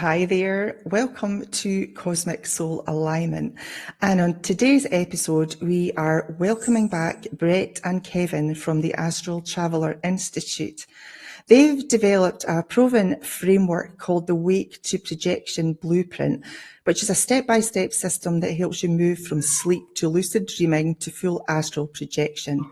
Hi there, welcome to Cosmic Soul Alignment. And on today's episode, we are welcoming back Bret and Kevin from the Astral Traveler Institute. They've developed a proven framework called the Wake to Projection Blueprint, which is a step-by-step system that helps you move from sleep to lucid dreaming to full astral projection.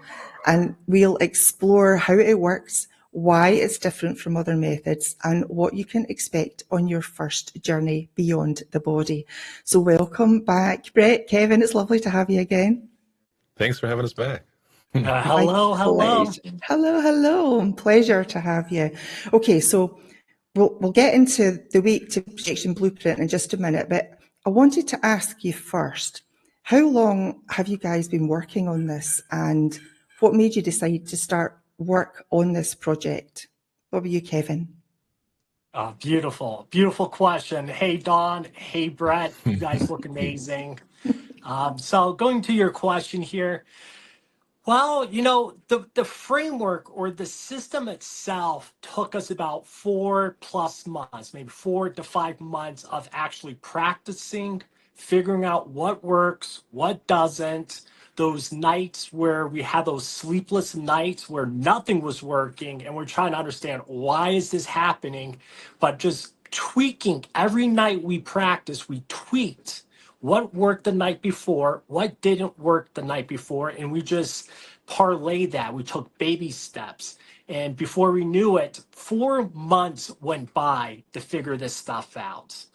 And we'll explore how it works, why it's different from other methods, and what you can expect on your first journey beyond the body. So welcome back, Bret. Kevin, it's lovely to have you again. Thanks for having us back. Hello. Pleasure to have you. Okay, so we'll get into the Wake to Projection Blueprint in just a minute, but I wanted to ask you first, how long have you guys been working on this, and what made you decide to start work on this project? What about you, Kevin? Beautiful question. Hey, Dawn. Hey, Bret. You guys look amazing. So going to your question here, well, the framework or the system itself took us about 4+ months, maybe 4 to 5 months of actually practicing, figuring out what works, what doesn't. Those nights where we had those sleepless nights where nothing was working and we're trying to understand why is this happening, but just tweaking. Every night we practiced, we tweaked what worked the night before, what didn't work the night before, and we just parlayed that. We took baby steps. And before we knew it, 4 months went by to figure this stuff out.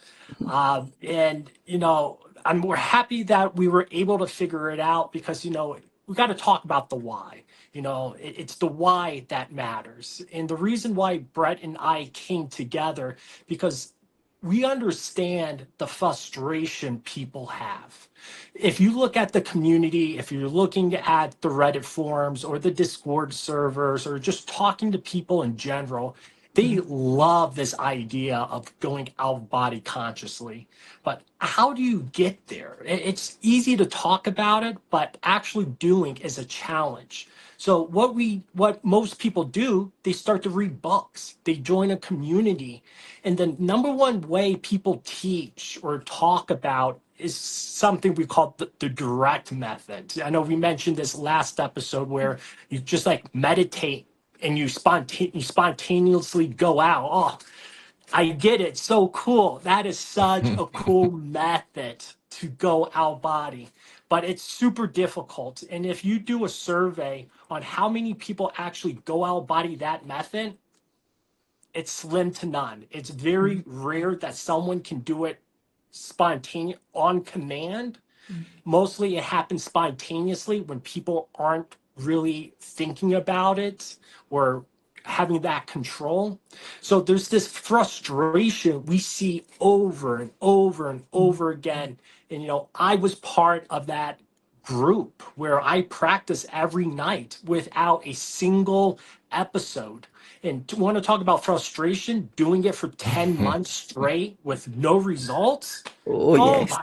We're happy that we were able to figure it out because, we got to talk about the why. It's the why that matters. And the reason why Bret and I came together, because we understand the frustration people have. If you look at the community, if you're looking at the Reddit forums or the Discord servers or just talking to people in general, they love this idea of going out of body consciously. But how do you get there? It's easy to talk about it, but actually doing is a challenge. So what most people do, they start to read books, they join a community. And the number one way people teach or talk about is something we call the direct method. I know we mentioned this last episode where you just like meditate and you spontaneously go out. Oh, I get it. So cool. That is such a cool method to go out body, but it's super difficult. And if you do a survey on how many people actually go out body that method, it's slim to none. It's very rare that someone can do it spontaneous on command. Mostly it happens spontaneously when people aren't really thinking about it or having that control. So there's this frustration we see over and over and over again. And, I was part of that group where I practice every night without a single episode. And to want to talk about frustration, doing it for 10 months straight with no results. Oh yes.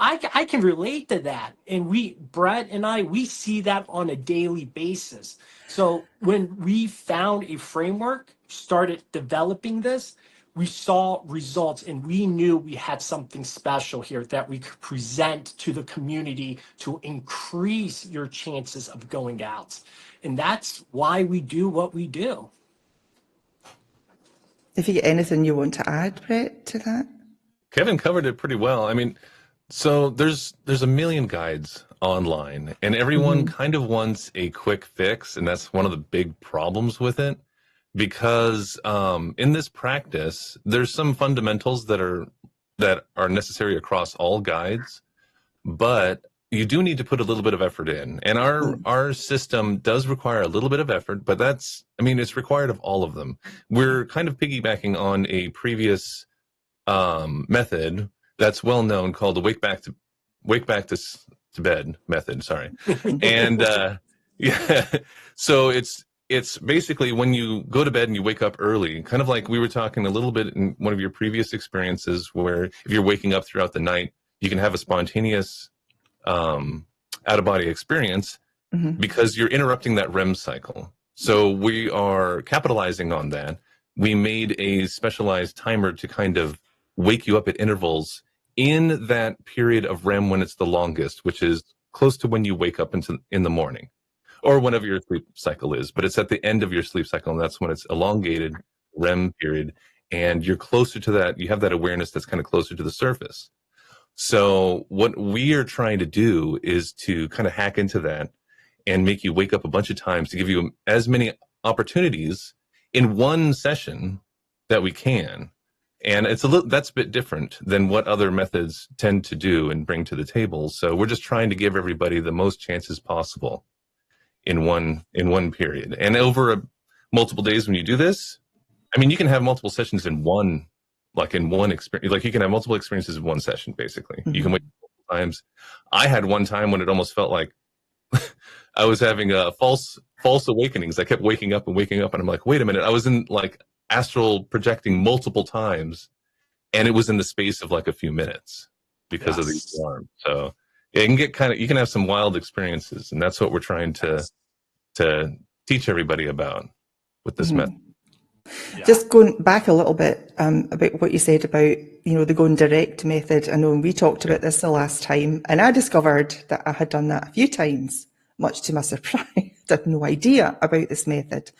I can relate to that. And Bret and I, we see that on a daily basis. So when we found a framework, started developing this, we saw results and we knew we had something special here that we could present to the community to increase your chances of going out. And that's why we do what we do. If you get anything you want to add, Bret, to that? Kevin covered it pretty well. I mean, so there's a million guides online, and everyone kind of wants a quick fix, and that's one of the big problems with it. Because in this practice, there's some fundamentals that are necessary across all guides, but you do need to put a little bit of effort in. And our system does require a little bit of effort, but it's required of all of them. We're kind of piggybacking on a previous method that's well known called the wake back to bed method. Sorry. And so it's basically when you go to bed and you wake up early, kind of like we were talking a little bit in one of your previous experiences, where if you're waking up throughout the night, you can have a spontaneous out-of-body experience because you're interrupting that REM cycle. So we are capitalizing on that. We made a specialized timer to kind of wake you up at intervals in that period of REM when it's the longest, which is close to when you wake up in the morning or whenever your sleep cycle is. But it's at the end of your sleep cycle, and that's when it's elongated REM period. And you're closer to that. You have that awareness that's kind of closer to the surface. So what we are trying to do is to kind of hack into that and make you wake up a bunch of times to give you as many opportunities in one session that we can. And that's a bit different than what other methods tend to do and bring to the table. So we're just trying to give everybody the most chances possible in one period. And over multiple days when you do this, I mean, you can have multiple sessions in one experience. Like you can have multiple experiences in one session, basically. You can wake up multiple times. I had one time when it almost felt like I was having false awakenings. I kept waking up, and I'm like, wait a minute, I was in like astral projecting multiple times, and it was in the space of like a few minutes because of the alarm. So it can get you can have some wild experiences, and that's what we're trying to teach everybody about with this method. Yeah. Just going back a little bit about what you said about, the going direct method. I know we talked about this the last time, and I discovered that I had done that a few times, much to my surprise. I had no idea about this method.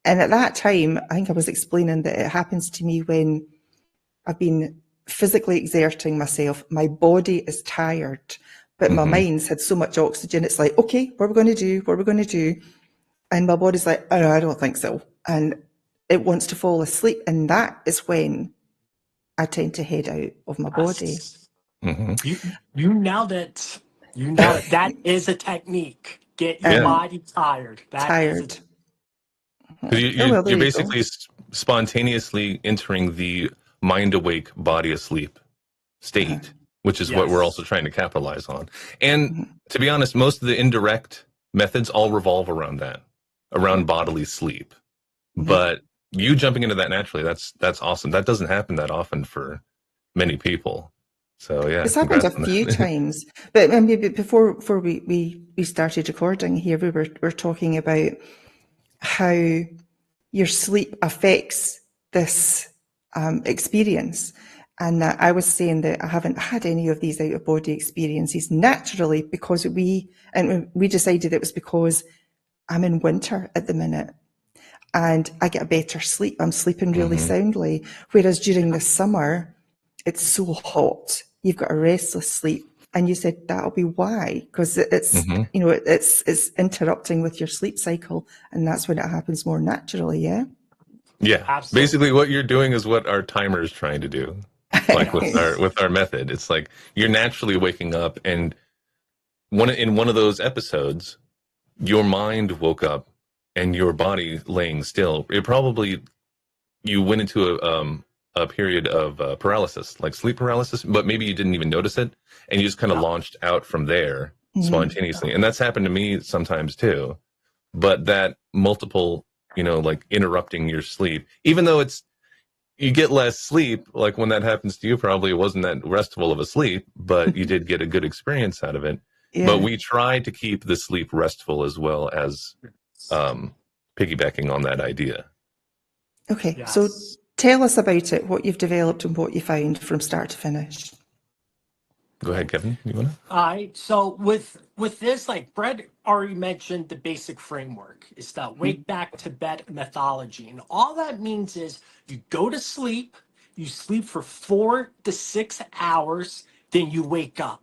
And at that time, I think I was explaining that it happens to me when I've been physically exerting myself. My body is tired, but my mind's had so much oxygen. It's like, okay, what are we going to do? What are we going to do? And my body's like, oh, no, I don't think so. And it wants to fall asleep. And that is when I tend to head out of my body. You nailed it. That is a technique. Get your body tired. Tired. You're basically spontaneously entering the mind awake, body asleep state, which is what we're also trying to capitalize on. And to be honest, most of the indirect methods all revolve around that, around bodily sleep. But you jumping into that naturally, that's awesome. That doesn't happen that often for many people. So yeah, it's happened a few times. But maybe before we started recording here, we were talking about how your sleep affects this experience. And I was saying that I haven't had any of these out of body experiences naturally because we decided it was because I'm in winter at the minute and I get a better sleep. I'm sleeping really soundly. Whereas during the summer, it's so hot. You've got a restless sleep. And you said that'll be why, because it's, it's interrupting with your sleep cycle. And that's when it happens more naturally. Yeah. Yeah. Absolutely. Basically what you're doing is what our timer is trying to do. Like with our method, it's like you're naturally waking up, and in one of those episodes, your mind woke up and your body laying still. You went into a period of paralysis, like sleep paralysis, but maybe you didn't even notice it, and you just kind of launched out from there spontaneously. And that's happened to me sometimes too. But that multiple, like interrupting your sleep, even though you get less sleep, like when that happens to you, probably it wasn't that restful of a sleep, but you did get a good experience out of it. Yeah. But we try to keep the sleep restful as well as piggybacking on that idea. Okay, so tell us about it, what you've developed and what you found from start to finish. Go ahead, Kevin. You want to? All right. So with this, like Bret already mentioned, the basic framework is the wake back to bed methodology. And all that means is you go to sleep, you sleep for 4 to 6 hours, then you wake up.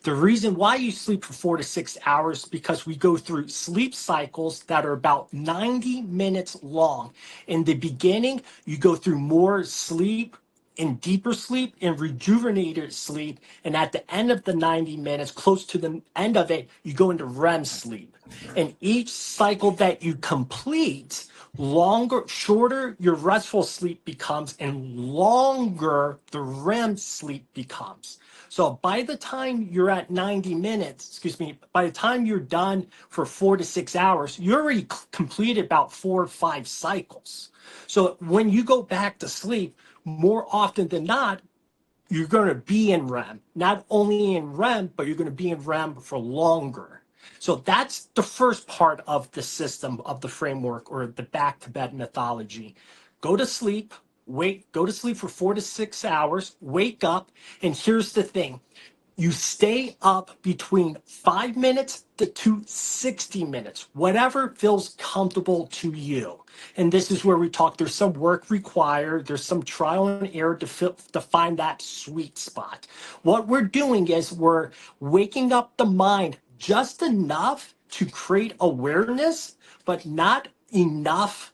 The reason why you sleep for 4 to 6 hours is because we go through sleep cycles that are about 90 minutes long. In the beginning, you go through more sleep, in deeper sleep, in rejuvenated sleep, and at the end of the 90 minutes, close to the end of it, you go into REM sleep. And each cycle that you complete, shorter your restful sleep becomes, and longer the REM sleep becomes. So by the time you're at 90 minutes, by the time you're done for 4 to 6 hours, you already completed about 4 or 5 cycles. So when you go back to sleep, more often than not, you're going to be in REM. Not only in REM, but you're going to be in REM for longer. So that's the first part of the system, of the framework, or the back to bed methodology. Go to sleep, go to sleep for 4 to 6 hours, wake up, and here's the thing. You stay up between 5 minutes to 60 minutes, whatever feels comfortable to you. And this is where we talk, there's some work required, there's some trial and error to find that sweet spot. What we're doing is we're waking up the mind just enough to create awareness, but not enough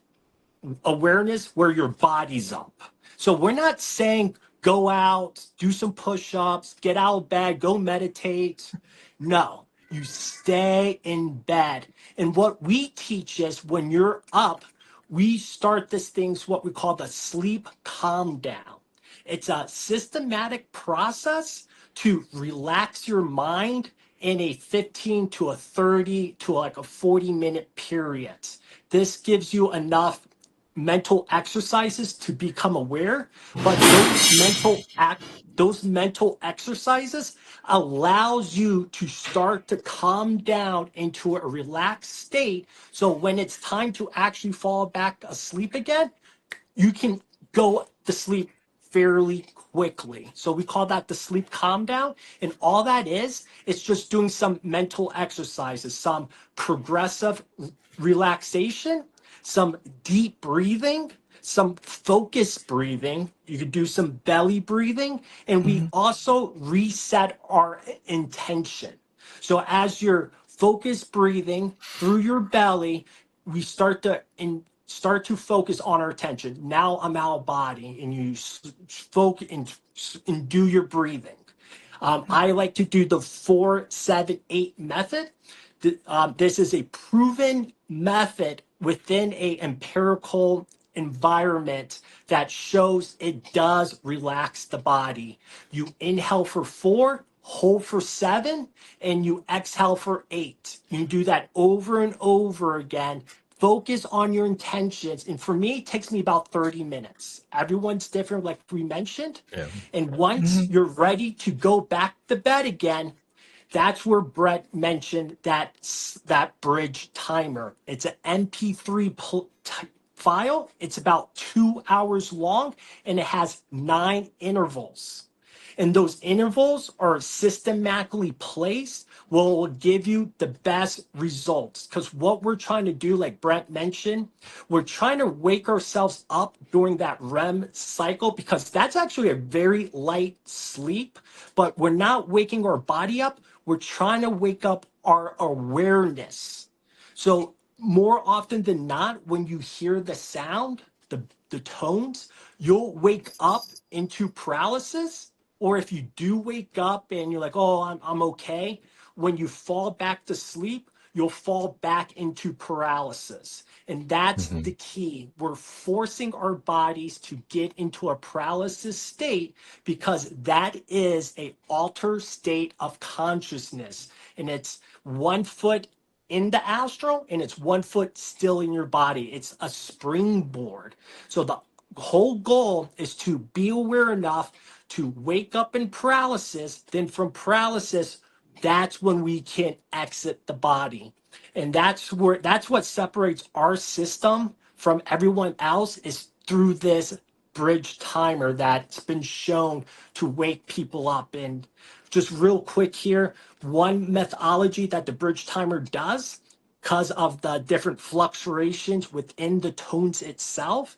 awareness where your body's up. So we're not saying go out, do some push-ups, get out of bed, go meditate. No, you stay in bed. And what we teach is when you're up, we start this thing's what we call the sleep calm down. It's a systematic process to relax your mind in a 15 to a 30 to like a 40-minute period. This gives you enough mental exercises to become aware, but those mental exercises allows you to start to calm down into a relaxed state. So when it's time to actually fall back asleep again, you can go to sleep fairly quickly. So we call that the sleep calm down. And all that is, it's just doing some mental exercises, some progressive relaxation, some deep breathing, some focused breathing. You could do some belly breathing. And we also reset our intention. So as you're focused breathing through your belly, we start to focus on our attention. Now I'm out of body, and you focus and do your breathing. I like to do the 4-7-8 method. This is a proven method within a empirical environment that shows it does relax the body. You inhale for 4, hold for 7, and you exhale for 8. You do that over and over again. Focus on your intentions. And for me, it takes me about 30 minutes. Everyone's different, like we mentioned. Yeah. And once you're ready to go back to bed again, that's where Bret mentioned that bridge timer. It's an MP3 file. It's about 2 hours long, and it has 9 intervals. And those intervals are systematically placed will give you the best results. Because what we're trying to do, like Bret mentioned, we're trying to wake ourselves up during that REM cycle, because that's actually a very light sleep, but we're not waking our body up. We're trying to wake up our awareness. So more often than not, when you hear the sound, the tones, you'll wake up into paralysis. Or if you do wake up and you're like, oh, I'm okay, when you fall back to sleep, you'll fall back into paralysis. And that's the key. We're forcing our bodies to get into a paralysis state, because that is a altered state of consciousness. And it's 1 foot in the astral, and it's 1 foot still in your body. It's a springboard. So the whole goal is to be aware enough to wake up in paralysis. Then from paralysis, that's when we can exit the body. And that's what separates our system from everyone else, is through this bridge timer that's been shown to wake people up. And just real quick here, one methodology that the bridge timer does, because of the different fluctuations within the tones itself.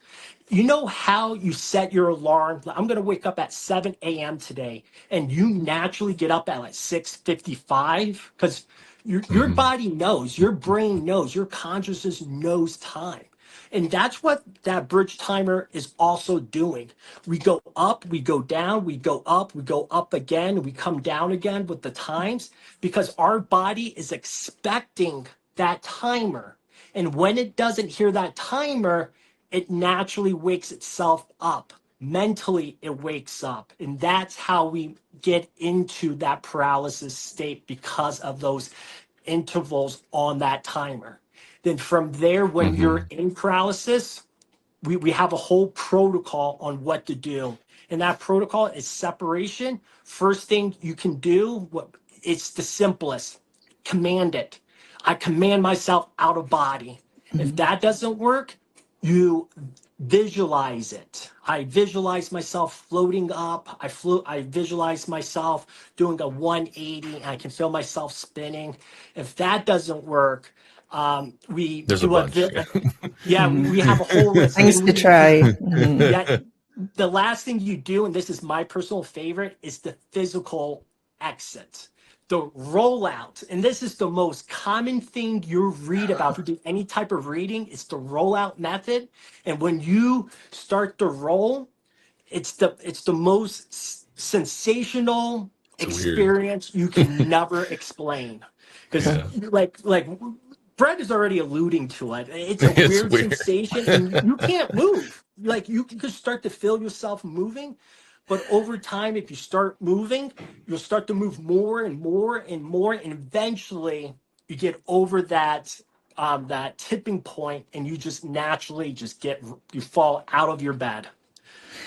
You know how you set your alarm? I'm going to wake up at 7 a.m. today, and you naturally get up at like 6:55, because your body knows, your brain knows, your consciousness knows time. And that's what that bridge timer is also doing. We go up, we go down, we go up again, we come down again with the times, because our body is expecting that timer. And when it doesn't hear that timer, it naturally wakes itself up. Mentally, it wakes up. And that's how we get into that paralysis state, because of those intervals on that timer. Then from there, when you're in paralysis, we have a whole protocol on what to do. And that protocol is separation. First thing you can do, it's the simplest, command it. I command myself out of body. If that doesn't work, you visualize it. I visualize myself floating up. I visualize myself doing a 180, and I can feel myself spinning. If that doesn't work, we There's a do bunch. yeah, we have a whole list. Things Then to try. Mhm. yeah, the last thing you do, and this is my personal favorite, is the physical exit, the rollout. And this is the most common thing you read about if you do any type of reading. It's the rollout method. And when you start to roll, it's the most sensational It's weird. experience you can never explain. Because Yeah. like Brett is already alluding to it. It's a It's weird weird. sensation, and you can't move. Like you can just start to feel yourself moving, but over time, if you start moving, you'll start to move more and more and more, and eventually you get over that tipping point, and you just naturally you fall out of your bed.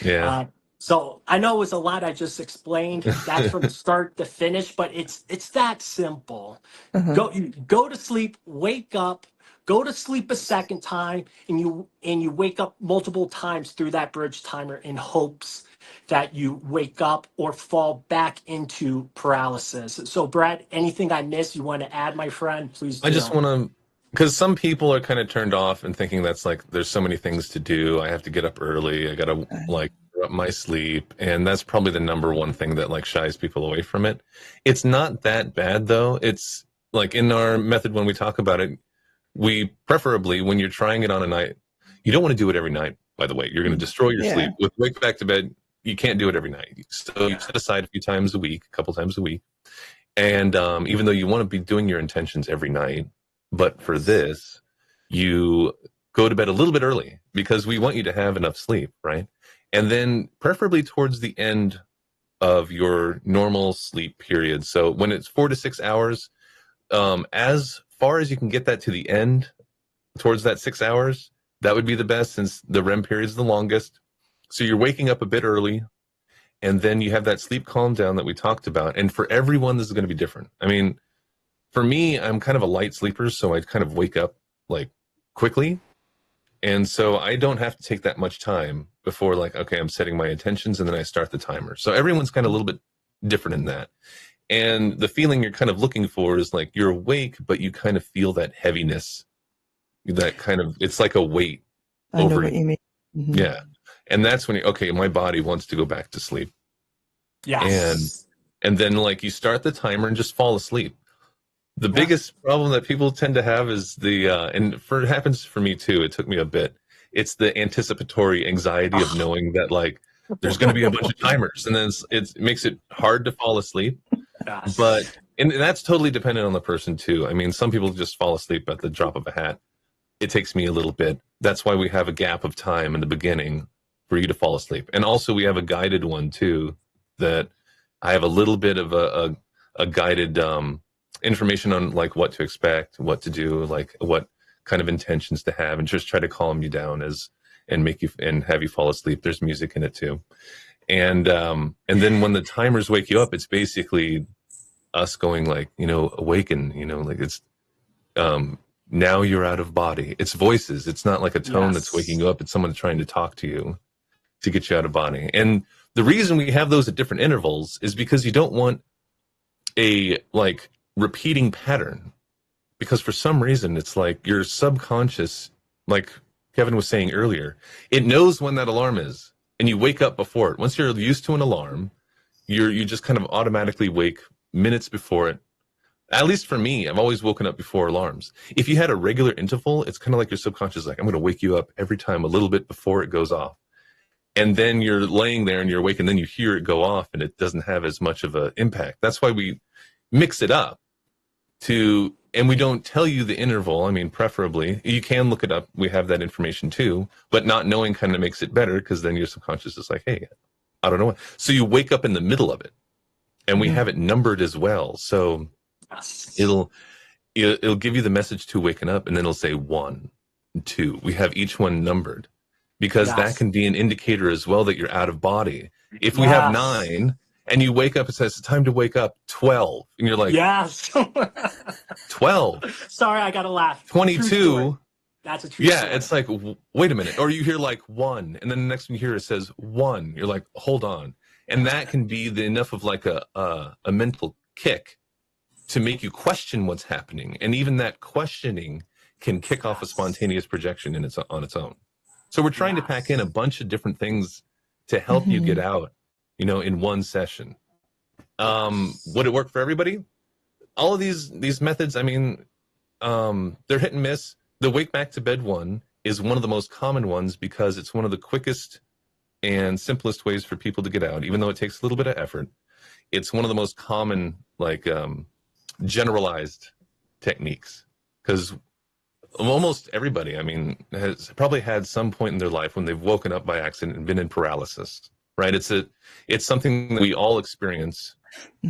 Yeah. So I know it was a lot I just explained. That's from start to finish, but it's that simple. Uh-huh. You go to sleep, wake up, go to sleep a second time, and you wake up multiple times through that bridge timer in hopes that you wake up or fall back into paralysis. So Brad, anything I missed you want to add, my friend, please I do. just want to, because some people are kind of turned off and thinking that's like, there's so many things to do. I have to get up early. I got to like up my sleep. And that's probably the number one thing that like shies people away from it. It's not that bad though. It's like in our method, when we talk about it, we preferably, when you're trying it on a night, you don't want to do it every night, by the way. You're going to destroy your sleep. With wake back to bed, you can't do it every night. So you set aside a few times a week, a couple times a week. And even though you want to be doing your intentions every night, but for this, you go to bed a little bit early because we want you to have enough sleep, right? And then preferably towards the end of your normal sleep period. So when it's 4 to 6 hours, as far as you can get that to the end, towards that 6 hours, that would be the best since the REM period is the longest. So you're waking up a bit early, and then you have that sleep calm down that we talked about. And for everyone, this is going to be different. I mean, for me, I'm kind of a light sleeper, so I kind of wake up like quickly. And so I don't have to take that much time before like, okay, I'm setting my intentions and then I start the timer. So everyone's kind of a little bit different in that. And the feeling you're kind of looking for is like you're awake, but you kind of feel that heaviness, that kind of, it's like a weight over I know what you mean. Mm-hmm. Yeah. And that's when okay, my body wants to go back to sleep. Yes. And then like you start the timer and just fall asleep. The biggest problem that people tend to have is it happens for me too. It took me a bit. It's the anticipatory anxiety of knowing that like there's going to be a bunch of timers, and then it makes it hard to fall asleep. Yes. But and that's totally dependent on the person too. I mean, some people just fall asleep at the drop of a hat. It takes me a little bit. That's why we have a gap of time in the beginning for you to fall asleep. And also we have a guided one too, that I have a little bit of a guided information on like what to expect, what to do, like what kind of intentions to have, and just try to calm you down and make you and have you fall asleep. There's music in it too. And then when the timers wake you up, it's basically us going like, awaken, like it's now you're out of body. It's voices. It's not like a tone that's waking you up. It's someone trying to talk to you to get you out of body. And the reason we have those at different intervals is because you don't want a like repeating pattern, because for some reason it's like your subconscious, like Kevin was saying earlier, it knows when that alarm is and you wake up before it. Once you're used to an alarm, you just kind of automatically wake minutes before it. At least for me, I've always woken up before alarms. If you had a regular interval, it's kind of like your subconscious is like, I'm going to wake you up every time a little bit before it goes off. And then you're laying there and you're awake and then you hear it go off and it doesn't have as much of an impact. That's why we mix it up and we don't tell you the interval. I mean, preferably, you can look it up. We have that information too, but not knowing kind of makes it better because then your subconscious is like, hey, I don't know what. So you wake up in the middle of it and we have it numbered as well. So it'll give you the message to waken up and then it'll say 1, 2. We have each one numbered because that can be an indicator as well that you're out of body. If we have 9 and you wake up, it says it's time to wake up 12 and you're like, 12. Sorry, I gotta laugh. 22. That's a true Yeah, story. it's like, wait a minute. Or you hear like one, and then the next thing you hear it says one. You're like, hold on. And that can be enough of like a mental kick to make you question what's happening. And even that questioning can kick off a Yes. spontaneous projection on its own. So we're trying to pack in a Yes. bunch of different things to help you get Mhm. out, in one session. Yes. Would it work for everybody? All of these methods, I mean, they're hit and miss. The wake back to bed one is one of the most common ones because it's one of the quickest and simplest ways for people to get out, even though it takes a little bit of effort. It's one of the most common, like, generalized techniques, because almost everybody, I mean, has probably had some point in their life when they've woken up by accident and been in paralysis, right? It's something that we all experience,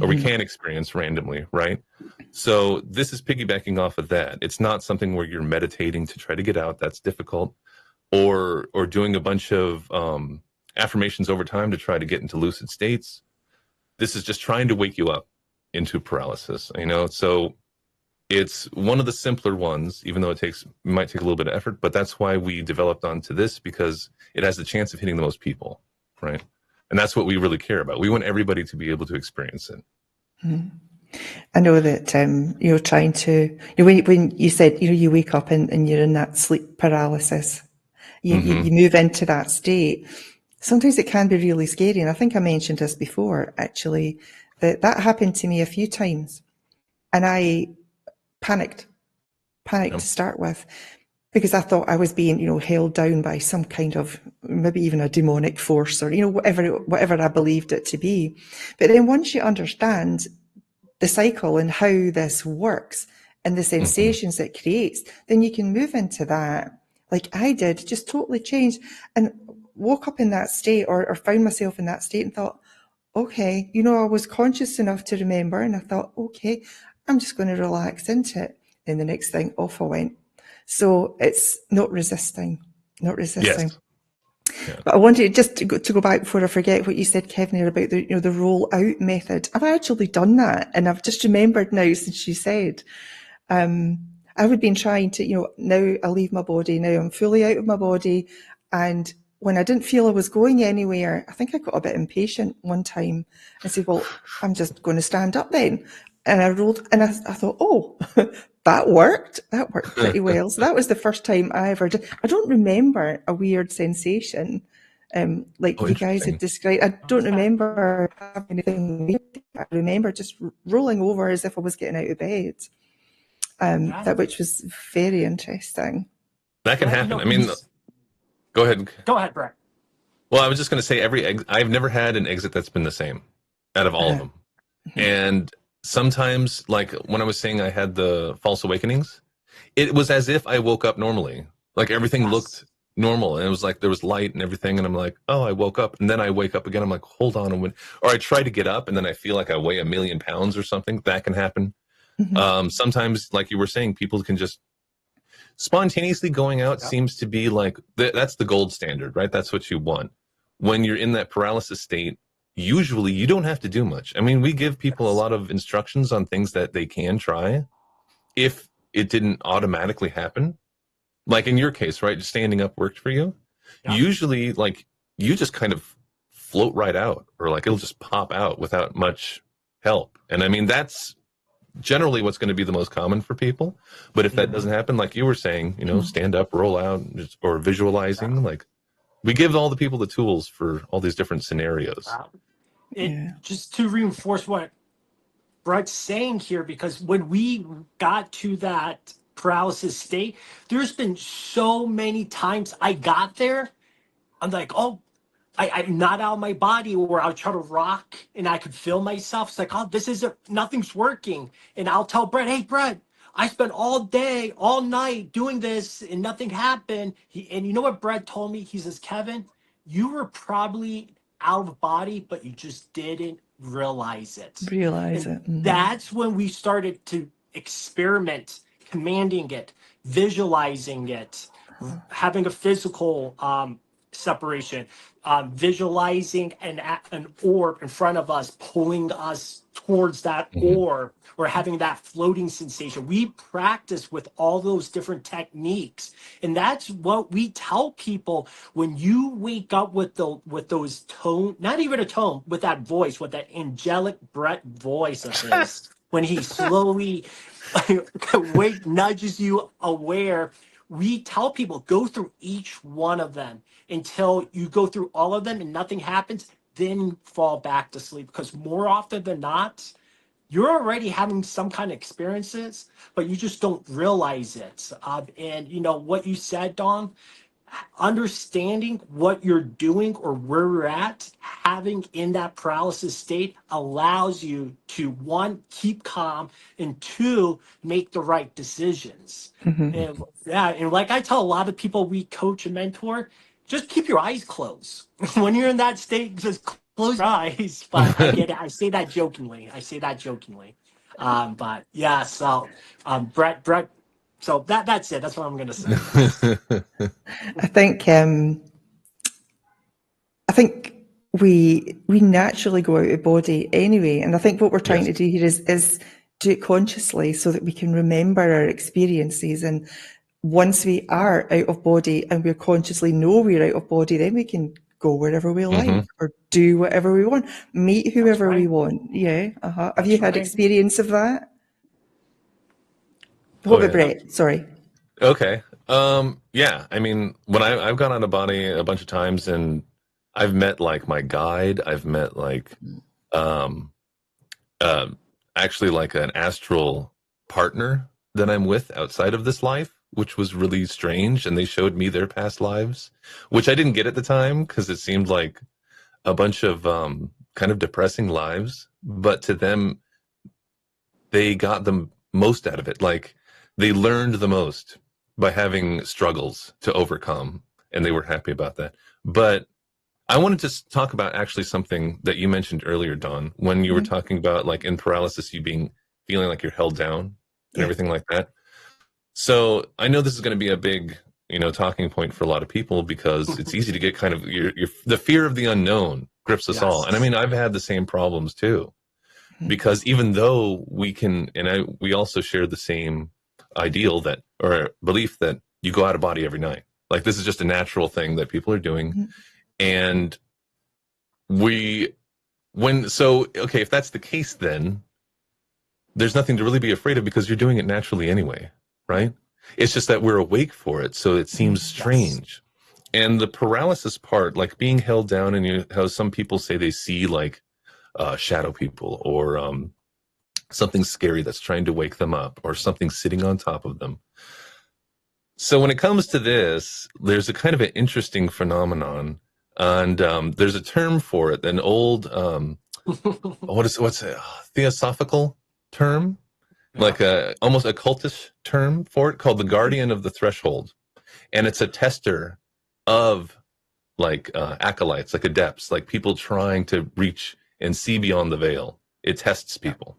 or we Mhm. can experience randomly, right? So this is piggybacking off of that. It's not something where you're meditating to try to get out. That's difficult, or doing a bunch of affirmations over time to try to get into lucid states. This is just trying to wake you up into paralysis. So it's one of the simpler ones, even though it might take a little bit of effort. But that's why we developed onto this, because it has the chance of hitting the most people, right? And that's what we really care about. We want everybody to be able to experience it. Mhm. I know that you're trying to, when you said, you wake up and you're in that sleep paralysis, you Mm-hmm. move into that state. Sometimes it can be really scary. And I think I mentioned this before, actually, that happened to me a few times. And I panicked, panicked Yeah. to start with, because I thought I was being, held down by some kind of, maybe even a demonic force, or, whatever I believed it to be. But then once you understand the cycle and how this works and the Mm-hmm. sensations it creates, then you can move into that, like I did, just totally changed, and woke up in that state, or found myself in that state, and thought, okay, I was conscious enough to remember, and I thought, okay, I'm just going to relax into it. Then the next thing, off I went. So it's not resisting, not resisting. Yes. Yeah. But I wanted just to go back before I forget what you said, Kevin, here about the roll out method. I've actually done that, and I've just remembered now since you said. I would been trying to, now I leave my body, now I'm fully out of my body. And when I didn't feel I was going anywhere, I think I got a bit impatient one time and said, well, I'm just going to stand up then. And I rolled, and I thought, oh, that worked. That worked pretty well. So that was the first time I ever did. I don't remember a weird sensation like Oh, you guys had interesting. described. I don't remember having anything weird. I remember just rolling over as if I was getting out of bed. Yeah. Which was very interesting. That can Yeah. happen. I When you mean, go ahead. go ahead, Brett. Well, I was just going to say I've never had an exit that's been the same out of all of Uh-huh. them. And sometimes, like when I was saying I had the false awakenings, it was as if I woke up normally. Like everything Yes. looked normal, and it was like there was light and everything, and I'm like, oh, I woke up, and then I wake up again. I'm like, hold on, or I try to get up, and then I feel like I weigh 1,000,000 pounds or something. That can happen. Sometimes, like you were saying, people can just spontaneously going out Yep. seems to be like that's the gold standard, right? That's what you want. When you're in that paralysis state, usually you don't have to do much. I mean, we give people a Yes. lot of instructions on things that they can try if it didn't automatically happen. Like in your case, right? Just standing up worked for you. Yep. Usually, like you just kind of float right out, or like it'll just pop out without much help. And I mean, that's generally what's going to be the most common for people. But if that Mm-hmm. doesn't happen, like you were saying, stand up, roll out, or visualizing, like we give all the people the tools for all these different scenarios. Wow. It Yeah. just to reinforce what Brett's saying here, because when we got to that paralysis state, there's been so many times I got there, I'm like, oh, I'm not out of my body, or I'll try to rock and I could feel myself. It's like, oh, this isn't, nothing's working. And I'll tell Brett, hey, Brett, I spent all day, all night doing this and nothing happened. And you know what Brett told me? He says, Kevin, you were probably out of body, but you just didn't realize it. Realize And it. that's when we started to experiment, commanding it, visualizing it, having a physical separation, visualizing an orb in front of us, pulling us towards that orb, or having that floating sensation. We practice with all those different techniques, and that's what we tell people. When you wake up with those tone, not even a tone, with that voice, with that angelic Bret voice of his, when he slowly nudges you aware, we tell people, go through each one of them until you go through all of them and nothing happens, then fall back to sleep. Because more often than not, you're already having some kind of experiences, but you just don't realize it. And you know what you said, Don, understanding what you're doing or where you're at, having in that paralysis state allows you to, one, keep calm, and two, make the right decisions. And yeah, and like I tell a lot of people we coach and mentor, just keep your eyes closed. When you're in that state, just close your eyes. But I get it. I say that jokingly. But yeah, so Bret, so that's it. That's what I'm going to say. I think we naturally go out of body anyway, and I think what we're trying to do here is do it consciously so that we can remember our experiences. And once we are out of body and we consciously know we're out of body, then we can go wherever we like or do whatever we want, meet whoever we want. Yeah. Have you had experience of that? What about Bret? Sorry. Okay. Yeah. I mean, when I've gone out of body a bunch of times, and I've met like my guide, I've met like, actually like an astral partner that I'm with outside of this life, which was really strange. And they showed me their past lives, which I didn't get at the time because it seemed like a bunch of kind of depressing lives. But to them, they got the most out of it. Like they learned the most by having struggles to overcome, and they were happy about that. But I wanted to talk about actually something that you mentioned earlier, Dawn, when you were talking about like in paralysis, you feeling like you're held down and everything like that. So I know this is going to be a big, talking point for a lot of people, because it's easy to get kind of the fear of the unknown grips us all. And I mean, I've had the same problems too, because even though we also share the same ideal or belief that you go out of body every night. Like this is just a natural thing that people are doing. And if that's the case, then there's nothing to really be afraid of, because you're doing it naturally anyway, right? It's just that we're awake for it, so it seems strange. And the paralysis part, like being held down, and how some people say they see like shadow people, or something scary that's trying to wake them up, or something sitting on top of them. So when it comes to this, there's a kind of an interesting phenomenon. And there's a term for it, an old what's a theosophical term, like almost occultish term for it, called the guardian of the threshold. And it's a tester of like acolytes, like adepts, like people trying to reach and see beyond the veil. It tests people.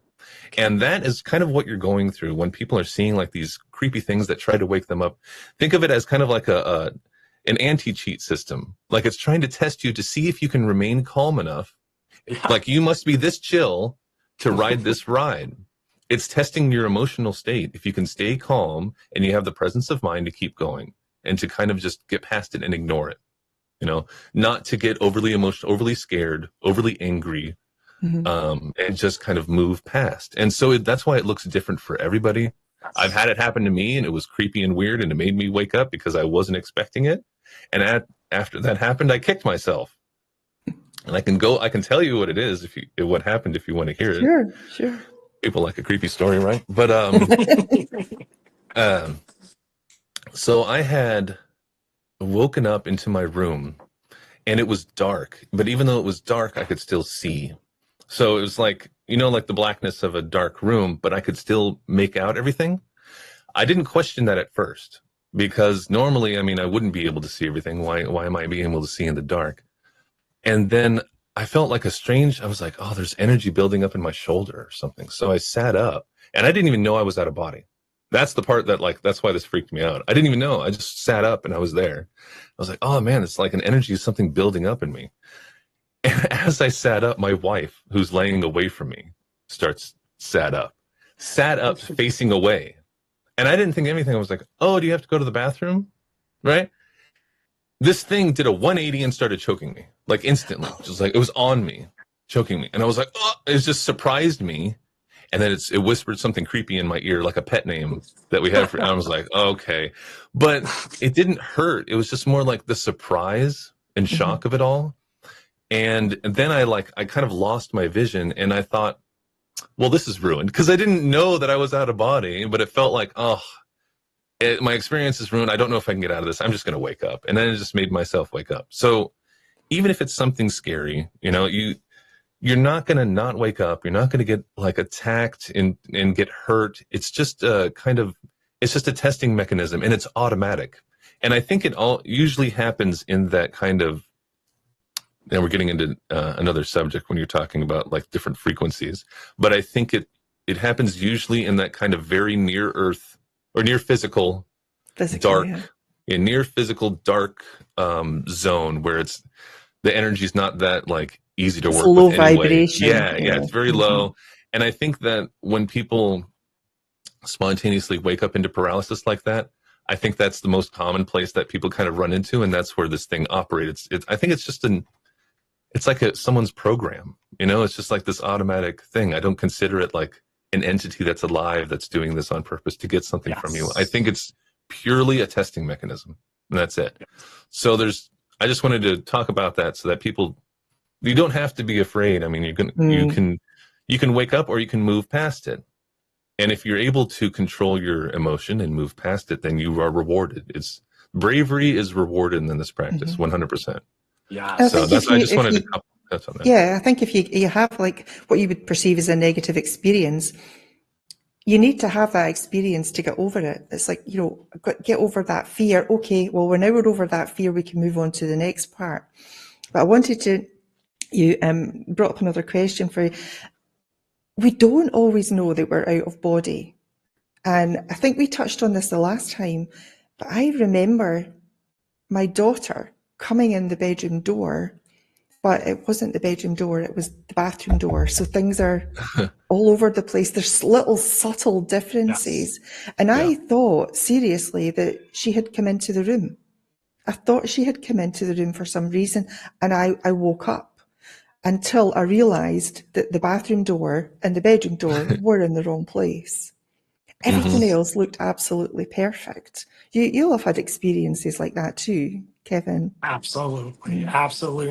And that is kind of what you're going through when people are seeing like these creepy things that try to wake them up. Think of it as kind of like an anti-cheat system. Like it's trying to test you to see if you can remain calm enough. Like you must be this chill to ride this ride. It's testing your emotional state. If you can stay calm and you have the presence of mind to keep going and to kind of just get past it and ignore it, not to get overly emotional, overly scared, overly angry, and just kind of move past. And so that's why it looks different for everybody. I've had it happen to me, and it was creepy and weird, and it made me wake up because I wasn't expecting it. And after that happened, I kicked myself. And I can tell you what it is what happened if you want to hear it. Sure. People like a creepy story, right? But so I had woken up into my room, and it was dark. But even though it was dark, I could still see. So it was like, like the blackness of a dark room, but I could still make out everything. I didn't question that at first, because normally, I mean, I wouldn't be able to see everything. Why am I being able to see in the dark? And then I felt like I was like, oh, there's energy building up in my shoulder or something. So I sat up, and I didn't even know I was out of body. That's the part that, like, that's why this freaked me out. I didn't even know. I just sat up and I was there. I was like, oh man, it's like an energy, something building up in me. And as I sat up, my wife, who's laying away from me, sat up facing away. And I didn't think anything. I was like, oh, do you have to go to the bathroom? Right? This thing did a 180 and started choking me, like instantly. Just like, it was on me, choking me. And I was like, oh, it just surprised me. And then it whispered something creepy in my ear, like a pet name that we had. And I was like, oh, okay. But it didn't hurt. It was just more like the surprise and shock of it all. And then I kind of lost my vision, and I thought, well, this is ruined, because I didn't know that I was out of body, but it felt like, oh, my experience is ruined. I don't know if I can get out of this. I'm just going to wake up. And then it just made myself wake up. So even if it's something scary, you're not going to not wake up. You're not going to get like attacked and get hurt. It's just it's just a testing mechanism, and it's automatic. And I think it all usually happens in that kind of, and we're getting into another subject when you're talking about like different frequencies, but I think it happens usually in that kind of very near Earth or near physical dark, near physical dark zone where the energy's not that like easy to work low with anyway. Vibration. Yeah, it's very low. And I think that when people spontaneously wake up into paralysis like that, I think that's the most common place that people kind of run into, and that's where this thing operates. I think it's just it's like someone's program, it's just like this automatic thing. I don't consider it like an entity that's alive that's doing this on purpose to get something from you. I think it's purely a testing mechanism, and that's it. So I just wanted to talk about that so that you don't have to be afraid. I mean, you can wake up or you can move past it. And if you're able to control your emotion and move past it, then you are rewarded. Bravery is rewarded in this practice, 100%. Yeah. So I just wanted to touch on that. Yeah, I think if you have like what you would perceive as a negative experience, you need to have that experience to get over it. It's like, get over that fear. Okay, well, we're over that fear, we can move on to the next part. But I wanted you brought up another question for you. We don't always know that we're out of body. And I think we touched on this the last time, but I remember my daughter coming in the bedroom door, but it wasn't the bedroom door, it was the bathroom door. So things are all over the place. There's little subtle differences. Yes. And I thought seriously that she had come into the room. I thought she had come into the room for some reason, and I woke up until I realized that the bathroom door and the bedroom door were in the wrong place. Everything else looked absolutely perfect. You'll have had experiences like that too, Kevin. Absolutely.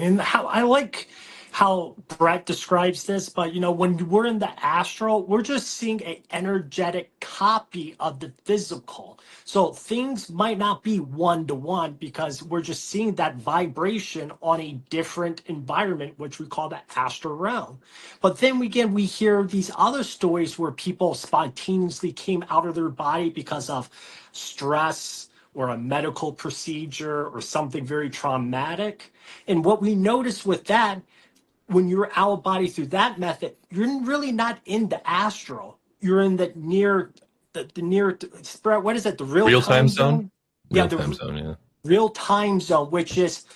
And I like how Bret describes this, but when we're in the astral, we're just seeing an energetic copy of the physical. So things might not be one-to-one because we're just seeing that vibration on a different environment, which we call the astral realm. But then again, we hear these other stories where people spontaneously came out of their body because of stress or a medical procedure or something very traumatic. And what we notice with that, when you're out of body through that method, you're really not in the astral. You're in the near, what is it? The real time zone? Real time zone, yeah. Real time zone, which is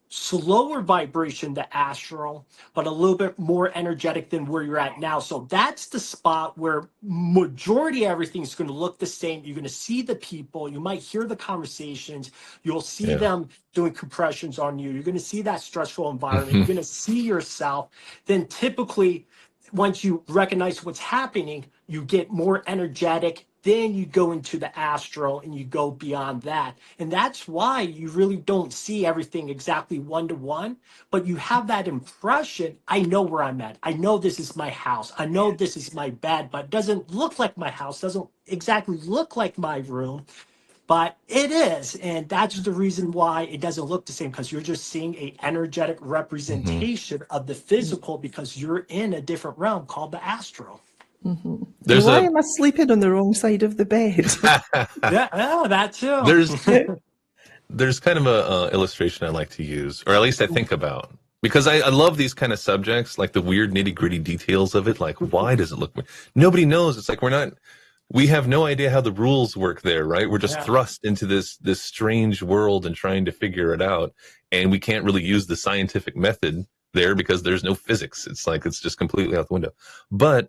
slower vibration, the astral, but a little bit more energetic than where you're at now. So that's the spot where majority of everything is going to look the same. You're going to see the people. You might hear the conversations. You'll see them doing compressions on you. You're going to see that stressful environment. You're going to see yourself. Then typically, once you recognize what's happening, you get more energetic. Then you go into the astral and you go beyond that. And that's why you really don't see everything exactly one-to-one, but you have that impression, I know where I'm at. I know this is my house. I know this is my bed, but it doesn't look like my house, doesn't exactly look like my room, but it is. And that's the reason why it doesn't look the same, because you're just seeing an energetic representation of the physical because you're in a different realm called the astral. Why am I sleeping on the wrong side of the bed? That too. There's kind of a illustration I like to use, or at least I think about, because I love these kind of subjects, like the weird nitty gritty details of it. Like, why does it look? Nobody knows. It's like we're we have no idea how the rules work there, right? We're just Yeah. thrust into this strange world and trying to figure it out. And we can't really use the scientific method there because there's no physics. It's like it's just completely out the window. But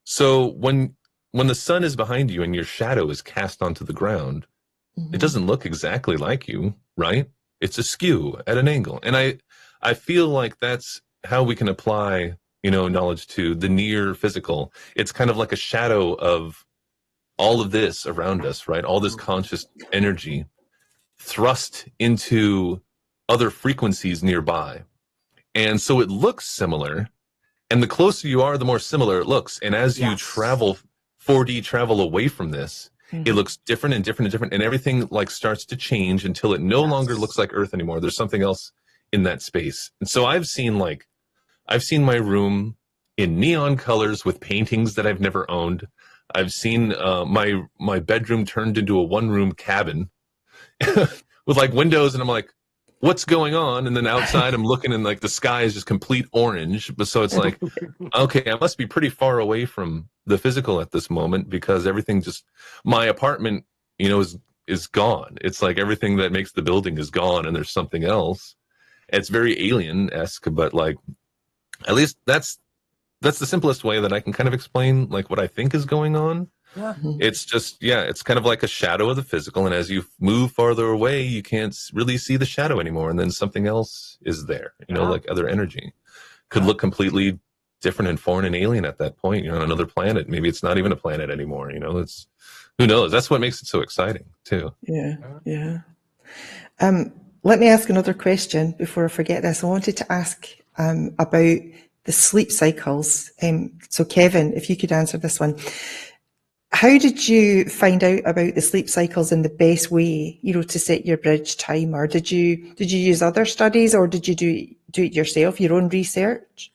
so when the sun is behind you and your shadow is cast onto the ground, it doesn't look exactly like you, right? It's askew at an angle. And I feel like that's how we can apply, knowledge to the near physical. It's kind of like a shadow of all of this around us, right? All this conscious energy thrust into other frequencies nearby. And so it looks similar. And the closer you are, the more similar it looks. And as you travel, 4D travel away from this, it looks different and different and different. And everything like starts to change until it no longer looks like Earth anymore. There's something else in that space. And so I've seen my room in neon colors with paintings that I've never owned. I've seen my bedroom turned into a one-room cabin with like windows, and I'm like, what's going on? And then outside I'm looking and like the sky is just complete orange. But so it's like, okay, I must be pretty far away from the physical at this moment because everything my apartment, is gone. It's like everything that makes the building is gone and there's something else. It's very alien-esque, but like at least that's the simplest way that I can kind of explain like what I think is going on. Yeah. It's just, it's kind of like a shadow of the physical. And as you move farther away, you can't really see the shadow anymore. And then something else is there, like other energy could look completely different and foreign and alien at that point, another planet. Maybe it's not even a planet anymore. It's, who knows? That's what makes it so exciting too. Yeah. Yeah. Let me ask another question before I forget this. I wanted to ask, about the sleep cycles. So Kevin, if you could answer this one. How did you find out about the sleep cycles in the best way, to set your bridge timer? Did you use other studies or did you do it yourself, your own research?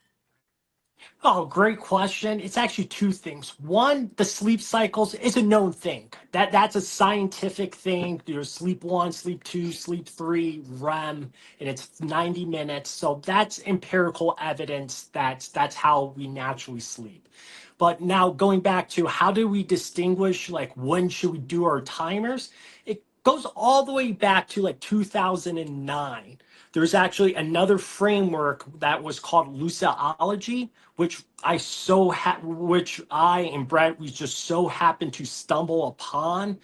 Oh, great question. It's actually two things. One, the sleep cycles is a known thing. That's a scientific thing. There's sleep 1, sleep 2, sleep 3, REM, and it's 90 minutes. So that's empirical evidence that's how we naturally sleep. But now going back to how do we distinguish like when should we do our timers? It goes all the way back to like 2009. There's actually another framework that was called Lucidology, which I and Bret we just so happened to stumble upon,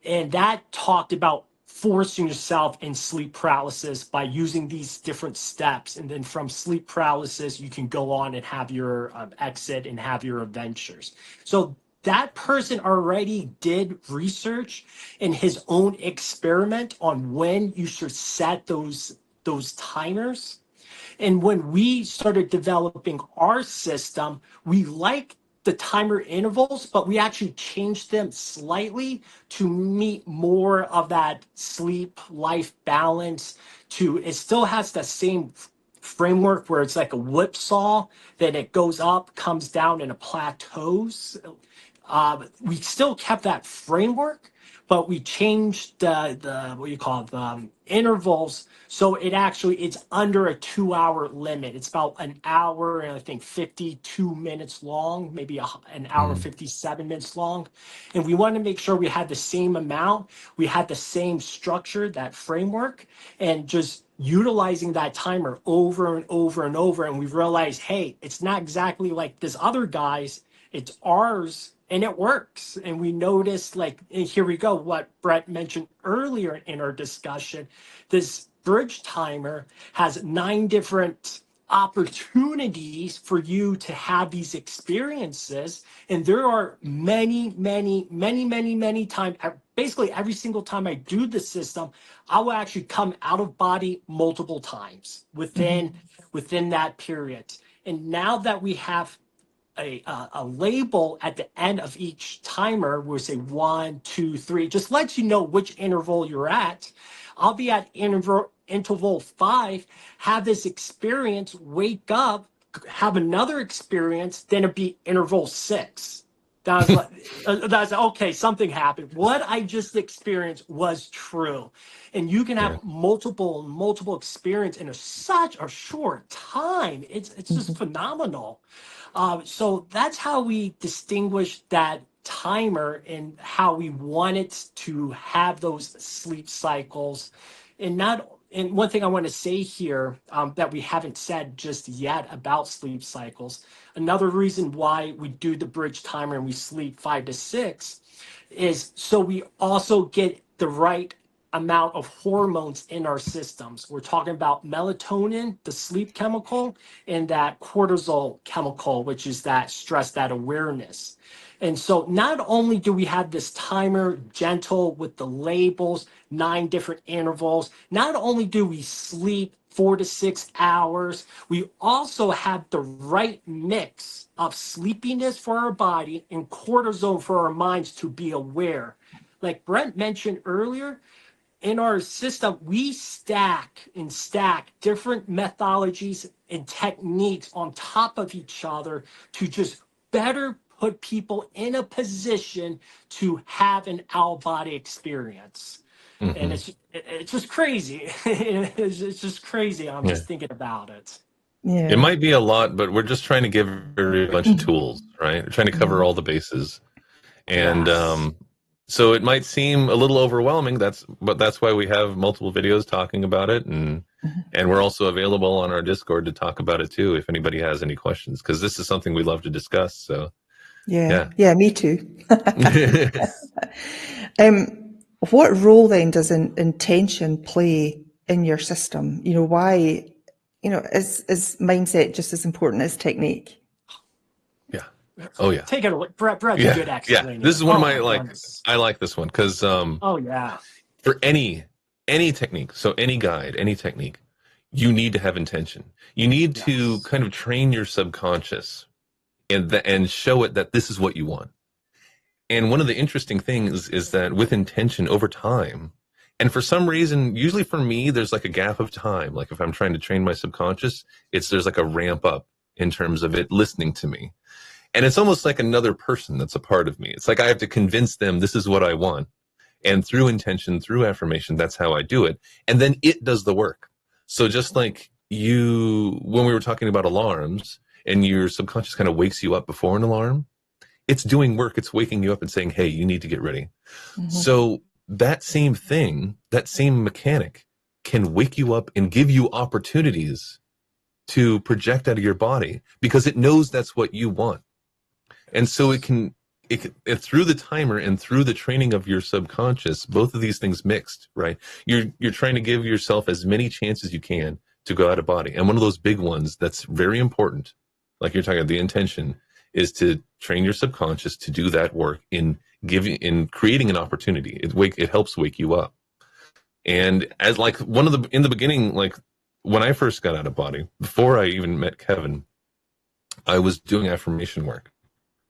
and that talked about forcing yourself in sleep paralysis by using these different steps, and then from sleep paralysis you can go on and have your exit and have your adventures. So that person already did research in his own experiment on when you should set those timers. And when we started developing our system, we like the timer intervals, but we actually changed them slightly to meet more of that sleep life balance. It still has the same framework where it's like a whipsaw, then it goes up, comes down, and it plateaus. We still kept that framework, but we changed the what you call it, the intervals. So it's under a 2-hour limit. It's about an hour and I think 52 minutes long, maybe an hour 57 minutes long. And we wanted to make sure we had the same amount. We had the same structure, that framework, and just utilizing that timer over and over and over. And we realized, hey, it's not exactly like this other guy's, it's ours. And it works. And we noticed, and here we go, what Bret mentioned earlier in our discussion, this bridge timer has 9 different opportunities for you to have these experiences. And there are many, many, many, many, many times, basically every single time I do the system, I will actually come out of body multiple times within that period. And now that we have a label at the end of each timer, we'll say 1, 2, 3, just lets you know which interval you're at. I'll be at interval 5, have this experience, wake up, have another experience, then it'd be interval 6. That's okay, something happened. What I just experienced was true. And you can have multiple experience in such a short time. It's just phenomenal. So that's how we distinguish that timer in how we want it to have those sleep cycles. And one thing I want to say here that we haven't said just yet about sleep cycles, another reason why we do the bridge timer and we sleep 5 to 6 is so we also get the right amount of hormones in our systems. We're talking about melatonin, the sleep chemical, and that cortisol chemical, which is that stress, that awareness. And so not only do we have this timer gentle with the labels, 9 different intervals, not only do we sleep 4 to 6 hours, we also have the right mix of sleepiness for our body and cortisol for our minds to be aware. Like Brent mentioned earlier, in our system, we stack different methodologies and techniques on top of each other to just better put people in a position to have an out-body experience. And it's just crazy. It's just crazy. I'm just thinking about it. Yeah. It might be a lot, but we're just trying to give everybody a bunch of tools, right? We're trying to cover all the bases. And Yes. so it might seem a little overwhelming. But that's why we have multiple videos talking about it, and we're also available on our Discord to talk about it too if anybody has any questions, because this is something we love to discuss. So Yeah, me too. yeah. What role then does intention play in your system? Why, is mindset just as important as technique? Oh yeah. Take it away. Brett's a good explainer. This is one of my goodness. I like this one because Oh yeah. for any technique, so any guide, any technique, you need to have intention. You need to kind of train your subconscious and show it that this is what you want. And one of the interesting things is that with intention over time, and for some reason, usually for me, there's like a gap of time. Like if I'm trying to train my subconscious, there's like a ramp up in terms of it listening to me. And it's almost like another person that's a part of me. It's like I have to convince them this is what I want. And through intention, through affirmation, that's how I do it. And then it does the work. So just like when we were talking about alarms and your subconscious kind of wakes you up before an alarm, it's doing work. It's waking you up and saying, hey, you need to get ready. So that same thing, that same mechanic can wake you up and give you opportunities to project out of your body because it knows that's what you want. And so it through the timer and through the training of your subconscious, both of these things mixed, right? You're trying to give yourself as many chances you can to go out of body. And one of those big ones that's very important, like you're talking about, the intention is to train your subconscious to do that work in creating an opportunity. It helps wake you up. And as like in the beginning, like when I first got out of body, before I even met Kevin, I was doing affirmation work.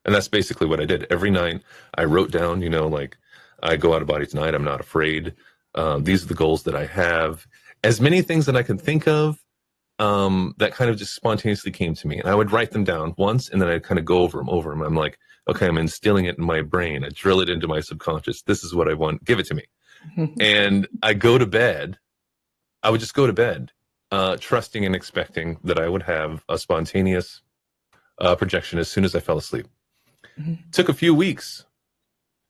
And that's basically what I did. Every night I wrote down, like I go out of body tonight. I'm not afraid. These are the goals that I have. As many things that I could think of that kind of just spontaneously came to me. And I would write them down once and then I'd kind of go over them. I'm like, okay, I'm instilling it in my brain. I drill it into my subconscious. This is what I want. Give it to me. And I go to bed. I would just go to bed, trusting and expecting that I would have a spontaneous projection as soon as I fell asleep. Took a few weeks,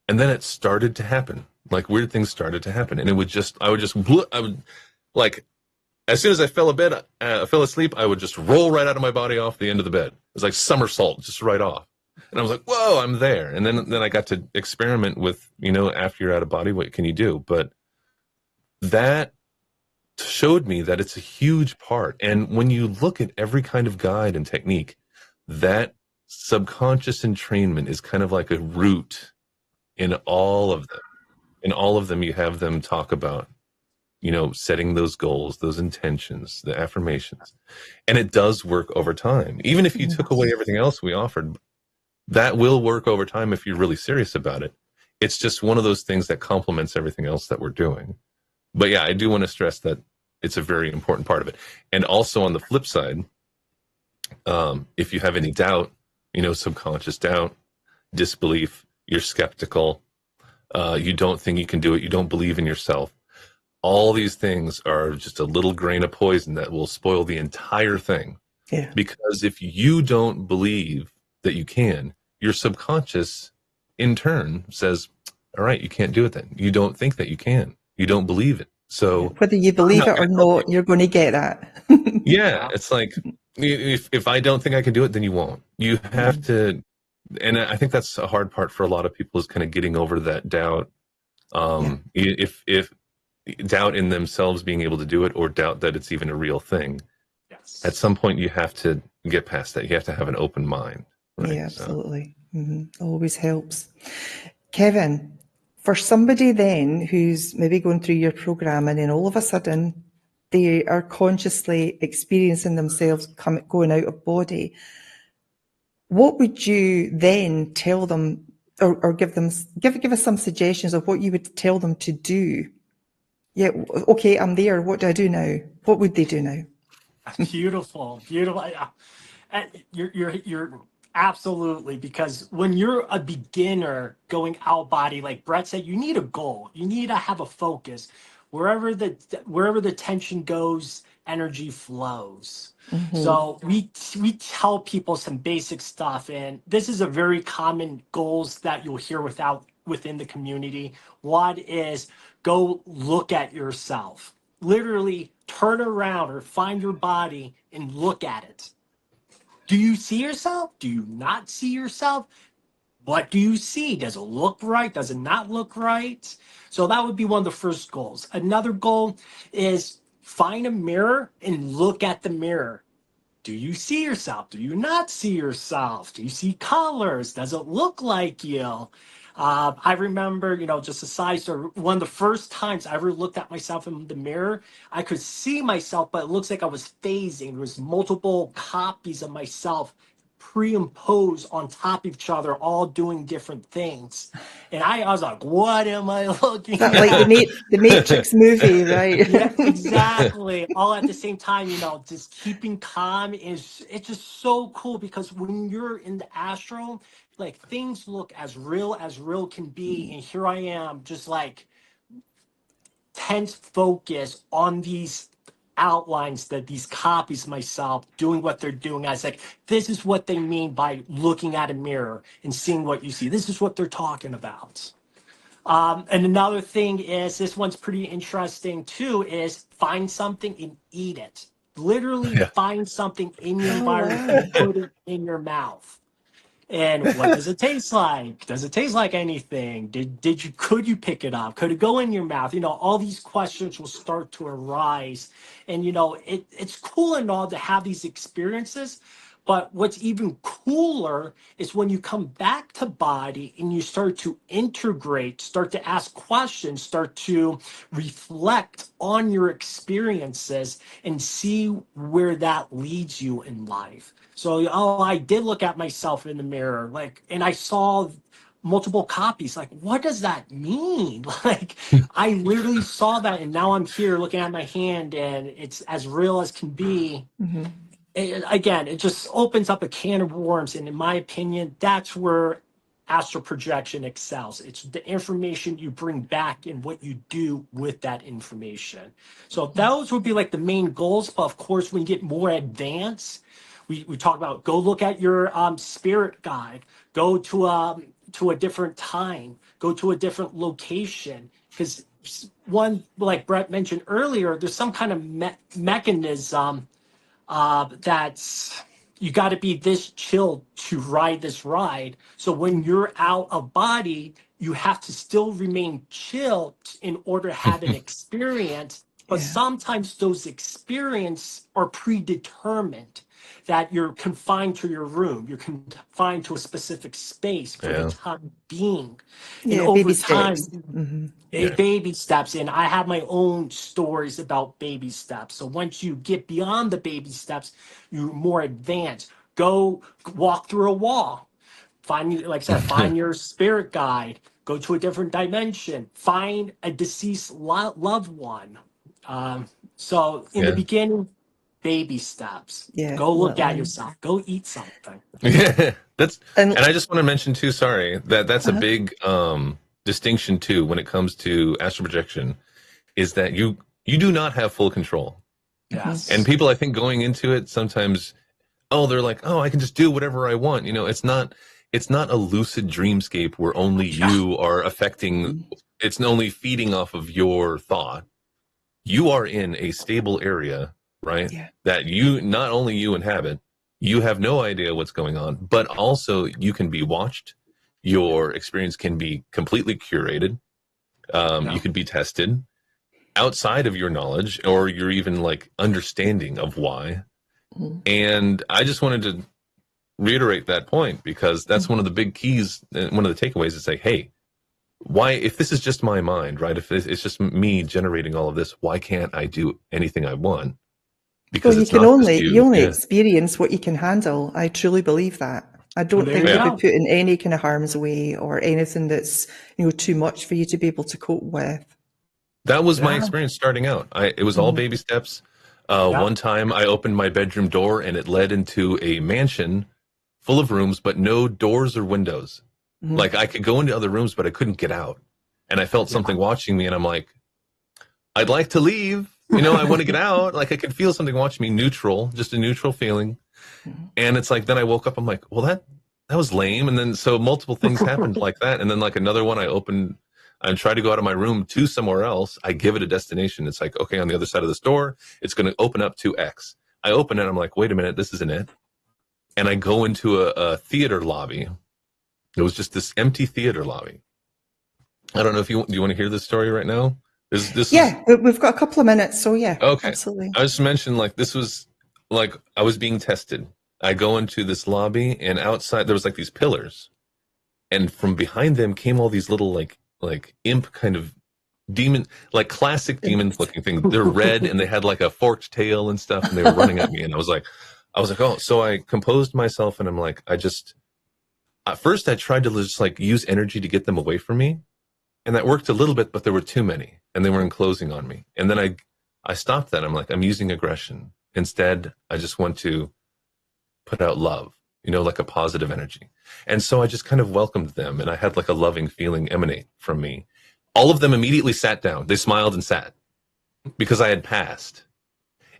and then it started to happen. Like weird things started to happen, and I would like, as soon as I fell asleep, I would just roll right out of my body off the end of the bed. It was like somersault, just right off. And I was like, whoa, I'm there. And then I got to experiment with, after you're out of body, what can you do? But that showed me that it's a huge part. And when you look at every kind of guide and technique, that subconscious entrainment is kind of like a root in all of them. In all of them, you have them talk about, setting those goals, those intentions, the affirmations. And it does work over time. Even if you took away everything else we offered, that will work over time if you're really serious about it. It's just one of those things that complements everything else that we're doing. But yeah, I do want to stress that it's a very important part of it. And also on the flip side, if you have any doubt, subconscious doubt, disbelief, you're skeptical, you don't think you can do it, you don't believe in yourself, all these things are just a little grain of poison that will spoil the entire thing. Yeah. Because if you don't believe that you can, your subconscious in turn says, all right, you can't do it then. You don't think that you can. You don't believe it. So whether you I'm believe not it or gonna help not, you. you're going to get that. Yeah, it's like if I don't think I can do it, then you won't. You have to, and I think that's a hard part for a lot of people is kind of getting over that doubt. If doubt in themselves being able to do it, or doubt that it's even a real thing, Yes. at some point you have to get past that. You have to have an open mind. Right? Yeah, absolutely. Always helps. Kevin, for somebody then who's maybe going through your program and then all of a sudden they are consciously experiencing themselves going out of body, what would you then tell them or give us some suggestions of what you would tell them to do? Yeah, okay, I'm there. What do I do now? What would they do now? Beautiful, beautiful. You're absolutely, because when you're a beginner going out body, like Bret said, you need a goal. You need to have a focus. Wherever the tension goes, energy flows. So we tell people some basic stuff, and this is a very common goals that you'll hear within the community. One is go look at yourself. Literally turn around or find your body and look at it. Do you see yourself? Do you not see yourself? What do you see? Does it look right? Does it not look right? So that would be one of the first goals. Another goal is find a mirror and look at the mirror. Do you see yourself? Do you not see yourself? Do you see colors? Does it look like you? I remember, just a side story, one of the first times I ever looked at myself in the mirror, I could see myself, but it looks like I was phasing. There was multiple copies of myself pre-imposed on top of each other, all doing different things. And I was like, what am I looking That at? like the Matrix movie, right? Yeah, exactly. All at the same time, just keeping calm it's just so cool, because when you're in the astral, like things look as real can be. And here I am, just like tense focus on these outlines, that these copies of myself doing what they're doing. I was like, this is what they mean by looking at a mirror and seeing what you see. This is what they're talking about. And another thing is, this one's pretty interesting too, is find something and eat it. Literally Yeah. find something in your Oh, environment wow. and put it in your mouth. And what does it taste like? Does it taste like anything? Could you pick it up? Could it go in your mouth? All these questions will start to arise. And it's cool and all to have these experiences. But what's even cooler is when you come back to body and you start to integrate, start to ask questions, start to reflect on your experiences and see where that leads you in life. So, I did look at myself in the mirror, and I saw multiple copies. Like, what does that mean? Like, I literally saw that, and now I'm here looking at my hand, and it's as real as can be. Again, it just opens up a can of worms, and in my opinion, that's where astral projection excels. It's the information you bring back and what you do with that information. So those would be like the main goals. But of course, when you get more advanced, we talk about go look at your spirit guide, go to a different time, go to a different location, because one, like Bret mentioned earlier, there's some kind of mechanism that's, you got to be this chill to ride this ride. So when you're out of body, you have to still remain chill in order to have an experience. But Yeah. sometimes those experiences are predetermined, that you're confined to your room, you're confined to a specific space for the Yeah. time being. And Yeah, over baby time, steps. Yeah. baby steps, and I have my own stories about baby steps. So once you get beyond the baby steps, you're more advanced. Go walk through a wall, like I said, find your spirit guide, go to a different dimension, find a deceased loved one. So in the Yeah. beginning, baby steps. Yeah, Go look at literally. yourself, go eat something. Yeah. And And I just want to mention too, sorry, that's a big distinction too when it comes to astral projection, is that you do not have full control. And Yes. people, I think, going into it sometimes, they're like, I can just do whatever I want. It's not, it's not a lucid dreamscape where only you are affecting, it's only feeding off of your thought. You are in a stable area, right? Yeah. That not only you inhabit, you have no idea what's going on, but also you can be watched. Your experience can be completely curated. You could be tested outside of your knowledge or your even like understanding of why. And I just wanted to reiterate that point because that's one of the big keys. One of the takeaways is say, hey, why, if this is just my mind, right? If it's just me generating all of this, why can't I do anything I want? Because well, it's not just you only yeah. experience what you can handle. I truly believe that. I don't think you'd be put in any kind of harm's way or anything that's, too much for you to be able to cope with. That was my experience starting out. It was all baby steps. One time I opened my bedroom door and it led into a mansion full of rooms, but no doors or windows. Like I could go into other rooms, but I couldn't get out. And I felt something watching me and I'm like, I'd like to leave. I want to get out. Like I could feel something watching me, neutral, just a neutral feeling. And it's like, then I woke up, I'm like, well, that was lame. And then so multiple things happened like that. And then like another one, I try to go out of my room to somewhere else. I give it a destination. It's like, okay, on the other side of this door, it's going to open up to X. I open it. I'm like, wait a minute, this isn't it. And I go into a theater lobby. It was just this empty theater lobby. I don't know if do you want to hear this story right now? We've got a couple of minutes. So yeah, okay. Absolutely. I just mentioned like, this was like, I was being tested. I go into this lobby and outside there was like these pillars. And from behind them came all these little like imp kind of demon, like classic demon looking thing. They're red and they had like a forked tail and stuff and they were running at me. And I was like, oh, so I composed myself and I'm like, at first I tried to just like use energy to get them away from me. And that worked a little bit, but there were too many and they were enclosing on me. And then I stopped that. I'm like, I'm using aggression. Instead, I just want to put out love, like a positive energy. And so I just kind of welcomed them and I had like a loving feeling emanate from me. All of them immediately sat down. They smiled and sat because I had passed.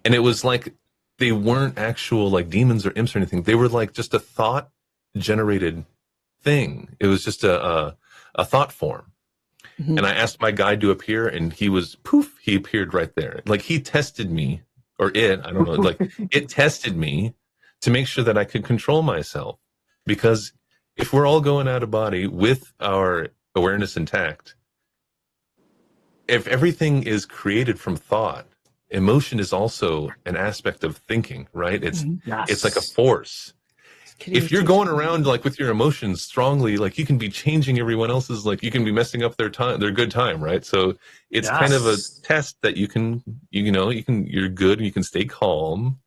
And it was like, they weren't actual like demons or imps or anything. They were like just a thought generated thing. It was just a thought form. And I asked my guide to appear and he appeared right there. Like he tested me or I don't know, like it tested me to make sure that I could control myself. Because if we're all going out of body with our awareness intact, if everything is created from thought, emotion is also an aspect of thinking, right? It's like a force. If you're going around like with your emotions strongly, like you can be changing everyone else's, like you can be messing up their good time, right? So it's kind of a test that you're good and you can stay calm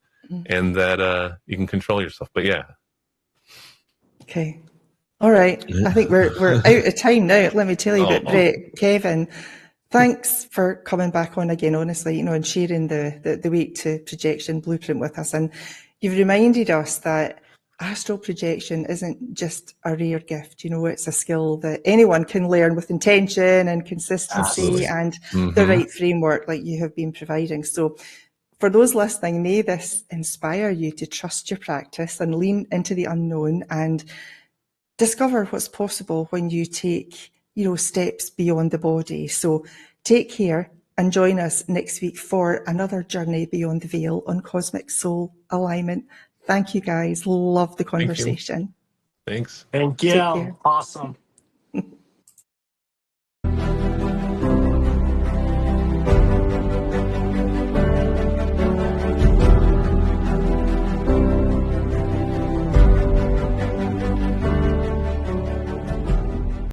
and that you can control yourself. But yeah. Okay. All right. I think we're out of time now. Let me tell you about Bret. Kevin, thanks for coming back on again, honestly, and sharing the Wake to Projection blueprint with us. And you've reminded us that astral projection isn't just a rare gift. It's a skill that anyone can learn with intention and consistency and the right framework like you have been providing. So for those listening, may this inspire you to trust your practice and lean into the unknown and discover what's possible when you take, steps beyond the body. So take care and join us next week for another journey beyond the veil on Cosmic Soul Alignment. Thank you guys. Love the conversation. Thanks. Thank you. Take care. Awesome.